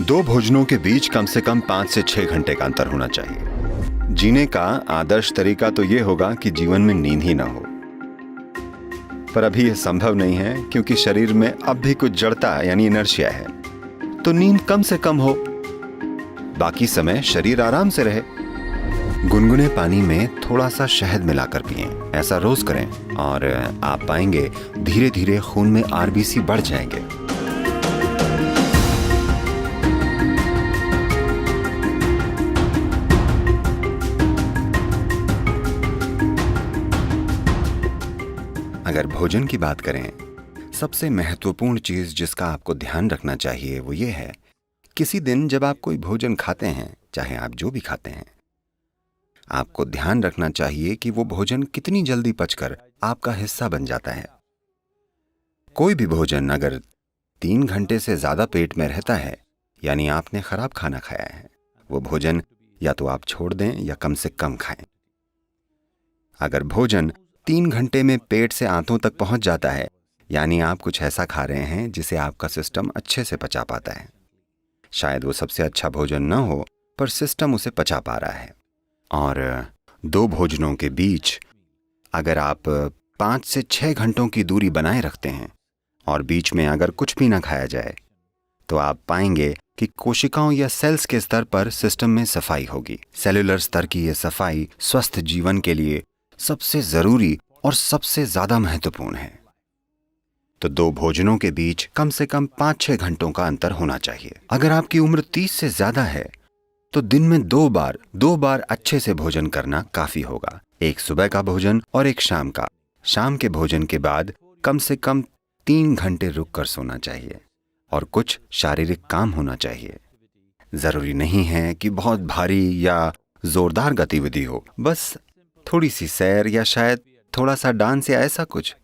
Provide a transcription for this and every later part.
दो भोजनों के बीच कम से कम 5 से 6 घंटे का अंतर होना चाहिए। जीने का आदर्श तरीका तो ये होगा कि जीवन में नींद ही ना हो, पर अभी यह संभव नहीं है क्योंकि शरीर में अब भी कुछ जड़ता यानी इनर्शिया है। तो नींद कम से कम हो, बाकी समय शरीर आराम से रहे। गुनगुने पानी में थोड़ा सा शहद मिलाकर पिएं। ऐसा रोज करें और आप पाएंगे धीरे धीरे खून में आरबीसी बढ़ जाएंगे। अगर भोजन की बात करें, सबसे महत्वपूर्ण चीज जिसका आपको ध्यान रखना चाहिए वो ये है, किसी दिन जब आप कोई भोजन खाते हैं, चाहे आप जो भी खाते हैं, आपको ध्यान रखना चाहिए कि वो भोजन कितनी जल्दी पचकर आपका हिस्सा बन जाता है। कोई भी भोजन अगर 3 घंटे से ज्यादा पेट में रहता है, यानी आपने खराब खाना खाया है। वो भोजन या तो आप छोड़ दें या कम से कम खाएं। अगर भोजन 3 घंटे में पेट से आंतों तक पहुंच जाता है, यानी आप कुछ ऐसा खा रहे हैं जिसे आपका सिस्टम अच्छे से पचा पाता है। शायद वो सबसे अच्छा भोजन न हो, पर सिस्टम उसे पचा पा रहा है। और दो भोजनों के बीच अगर आप 5 से 6 घंटों की दूरी बनाए रखते हैं और बीच में अगर कुछ भी ना खाया जाए, तो आप पाएंगे कि कोशिकाओं या सेल्स के स्तर पर सिस्टम में सफाई होगी। सेलुलर स्तर की यह सफाई स्वस्थ जीवन के लिए सबसे जरूरी और सबसे ज्यादा महत्वपूर्ण है। तो दो भोजनों के बीच कम से कम 5-6 घंटों का अंतर होना चाहिए। अगर आपकी उम्र 30 से ज्यादा है तो दिन में दो बार अच्छे से भोजन करना काफी होगा। एक सुबह का भोजन और एक शाम का। शाम के भोजन के बाद कम से कम 3 घंटे रुक कर सोना चाहिए और कुछ शारीरिक काम होना चाहिए। जरूरी नहीं है कि बहुत भारी या जोरदार गतिविधि हो, बस थोड़ी सी सैर या शायद थोड़ा सा डांस या ऐसा कुछ।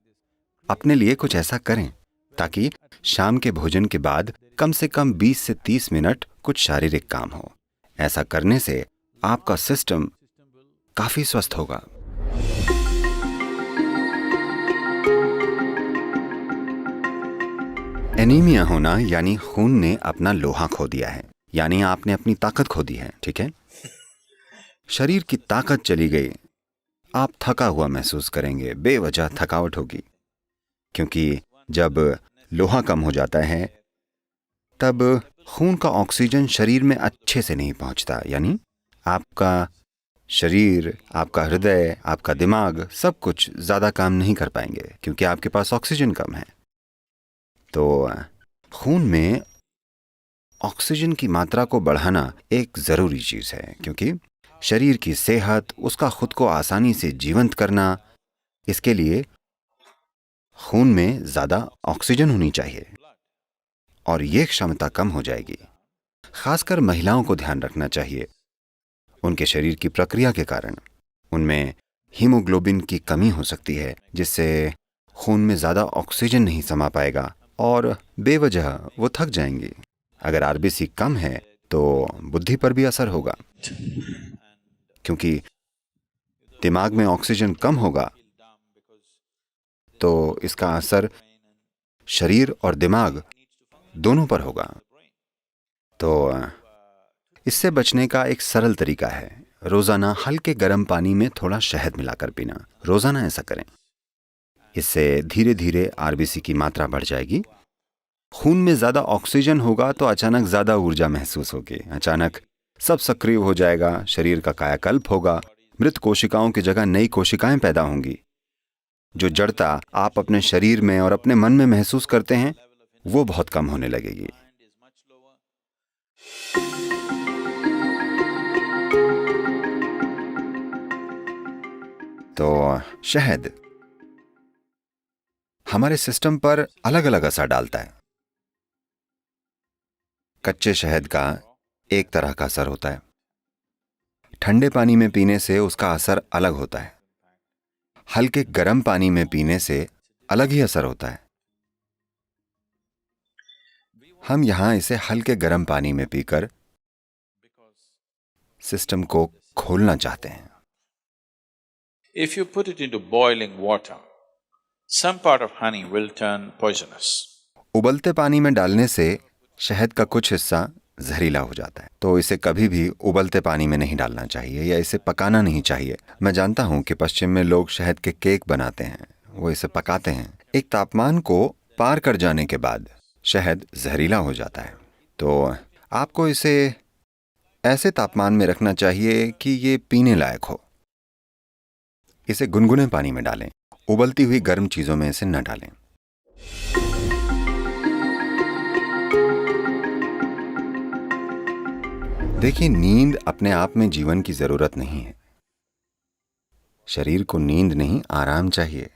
अपने लिए कुछ ऐसा करें ताकि शाम के भोजन के बाद कम से कम 20 से 30 मिनट कुछ शारीरिक काम हो। ऐसा करने से आपका सिस्टम काफी स्वस्थ होगा। एनीमिया होना यानी खून ने अपना लोहा खो दिया है, यानी आपने अपनी ताकत खो दी है। ठीक है, शरीर की ताकत चली गई, आप थका हुआ महसूस करेंगे, बेवजह थकावट होगी। क्योंकि जब लोहा कम हो जाता है तब खून का ऑक्सीजन शरीर में अच्छे से नहीं पहुंचता, यानी आपका शरीर, आपका हृदय, आपका दिमाग सब कुछ ज्यादा काम नहीं कर पाएंगे क्योंकि आपके पास ऑक्सीजन कम है। तो खून में ऑक्सीजन की मात्रा को बढ़ाना एक जरूरी चीज है, क्योंकि शरीर की सेहत, उसका खुद को आसानी से जीवंत करना, इसके लिए खून में ज्यादा ऑक्सीजन होनी चाहिए और यह क्षमता कम हो जाएगी। खासकर महिलाओं को ध्यान रखना चाहिए। उनके शरीर की प्रक्रिया के कारण उनमें हीमोग्लोबिन की कमी हो सकती है, जिससे खून में ज्यादा ऑक्सीजन नहीं समा पाएगा और बेवजह वो थक जाएंगी। अगर आरबीसी कम है तो बुद्धि पर भी असर होगा, क्योंकि दिमाग में ऑक्सीजन कम होगा तो इसका असर शरीर और दिमाग दोनों पर होगा। तो इससे बचने का एक सरल तरीका है, रोजाना हल्के गर्म पानी में थोड़ा शहद मिलाकर पीना। रोजाना ऐसा करें। इससे धीरे धीरे आरबीसी की मात्रा बढ़ जाएगी। खून में ज्यादा ऑक्सीजन होगा तो अचानक ज्यादा ऊर्जा महसूस होगी, अचानक सब सक्रिय हो जाएगा, शरीर का कायाकल्प होगा, मृत कोशिकाओं की जगह नई कोशिकाएं पैदा होंगी। जो जड़ता आप अपने शरीर में और अपने मन में महसूस करते हैं वो बहुत कम होने लगेगी। तो शहद हमारे सिस्टम पर अलग अलग असर डालता है। कच्चे शहद का एक तरह का असर होता है, ठंडे पानी में पीने से उसका असर अलग होता है, हल्के गर्म पानी में पीने से अलग ही असर होता है। हम यहां इसे हल्के गर्म पानी में पीकर सिस्टम को खोलना चाहते हैं। If you put it into boiling water, some part of honey will turn poisonous. उबलते पानी में डालने से शहद का कुछ हिस्सा जहरीला हो जाता है। तो इसे कभी भी उबलते पानी में नहीं डालना चाहिए या इसे पकाना नहीं चाहिए। मैं जानता हूँ कि पश्चिम में लोग शहद के केक बनाते हैं, वो इसे पकाते हैं। एक तापमान को पार कर जाने के बाद शहद जहरीला हो जाता है। तो आपको इसे ऐसे तापमान में रखना चाहिए कि ये पीने लायक हो। इसे गुनगुने पानी में डालें, उबलती हुई गर्म चीज़ों में इसे न डालें। देखिए, नींद अपने आप में जीवन की जरूरत नहीं है। शरीर को नींद नहीं, आराम चाहिए।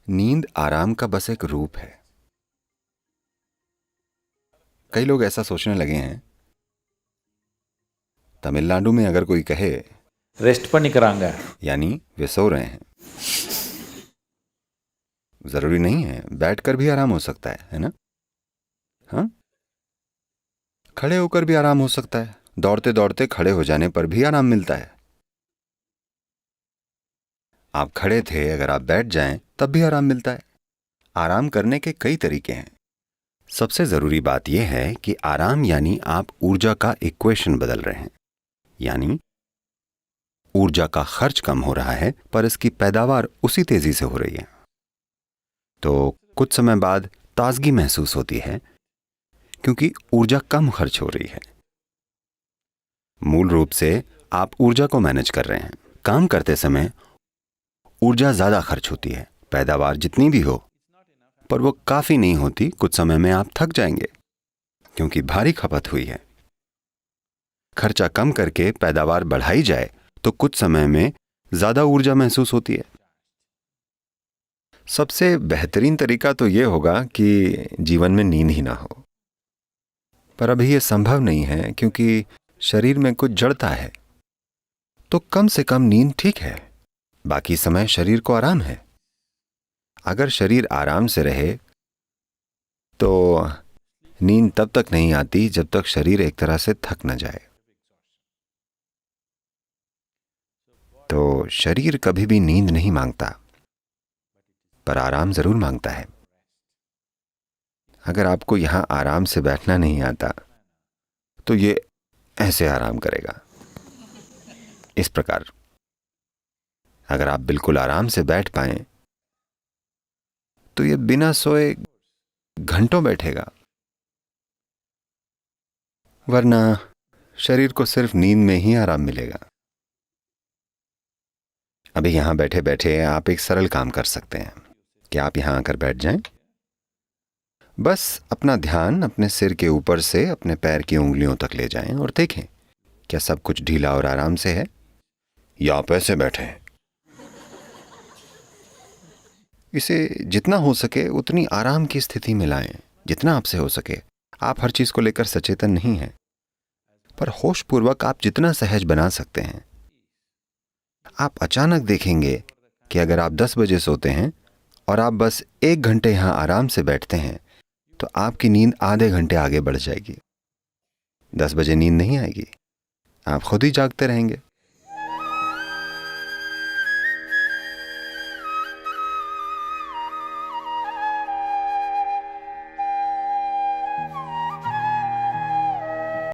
नींद आराम का बस एक रूप है। कई लोग ऐसा सोचने लगे हैं, तमिलनाडु में अगर कोई कहे ரெஸ்ட் பண்ணிக்கிறாங்க, यानी वे सो रहे हैं। जरूरी नहीं है, बैठकर भी आराम हो सकता है ना? हाँ, खड़े होकर भी आराम हो सकता है। दौड़ते दौड़ते खड़े हो जाने पर भी आराम मिलता है। आप खड़े थे, अगर आप बैठ जाएं तब भी आराम मिलता है। आराम करने के कई तरीके हैं। सबसे जरूरी बात यह है कि आराम यानी आप ऊर्जा का इक्वेशन बदल रहे हैं, यानी ऊर्जा का खर्च कम हो रहा है पर इसकी पैदावार उसी तेजी से हो रही है। तो कुछ समय बाद ताजगी महसूस होती है क्योंकि ऊर्जा कम खर्च हो रही है। मूल रूप से आप ऊर्जा को मैनेज कर रहे हैं। काम करते समय ऊर्जा ज्यादा खर्च होती है, पैदावार जितनी भी हो, पर वो काफी नहीं होती। कुछ समय में आप थक जाएंगे क्योंकि भारी खपत हुई है। खर्चा कम करके पैदावार बढ़ाई जाए तो कुछ समय में ज्यादा ऊर्जा महसूस होती है। सबसे बेहतरीन तरीका तो यह होगा कि जीवन में नींद ही ना हो, पर अभी यह संभव नहीं है क्योंकि शरीर में कुछ जड़ता है। तो कम से कम नींद ठीक है, बाकी समय शरीर को आराम है। अगर शरीर आराम से रहे तो नींद तब तक नहीं आती जब तक शरीर एक तरह से थक न जाए। तो शरीर कभी भी नींद नहीं मांगता, पर आराम जरूर मांगता है। अगर आपको यहां आराम से बैठना नहीं आता तो ये ऐसे आराम करेगा, इस प्रकार। अगर आप बिल्कुल आराम से बैठ पाएं तो ये बिना सोए घंटों बैठेगा, वरना शरीर को सिर्फ नींद में ही आराम मिलेगा। अभी यहां बैठे बैठे आप एक सरल काम कर सकते हैं कि आप यहां आकर बैठ जाएं। बस अपना ध्यान अपने सिर के ऊपर से अपने पैर की उंगलियों तक ले जाएं और देखें क्या सब कुछ ढीला और आराम से है, या आप ऐसे बैठे हैं। इसे जितना हो सके उतनी आराम की स्थिति में लाएं, जितना आपसे हो सके। आप हर चीज को लेकर सचेतन नहीं हैं, पर होशपूर्वक आप जितना सहज बना सकते हैं। आप अचानक देखेंगे कि अगर आप 10 बजे सोते हैं और आप बस 1 घंटे यहां आराम से बैठते हैं तो आपकी नींद आधे घंटे आगे बढ़ जाएगी। 10 बजे नींद नहीं आएगी, आप खुद ही जागते रहेंगे।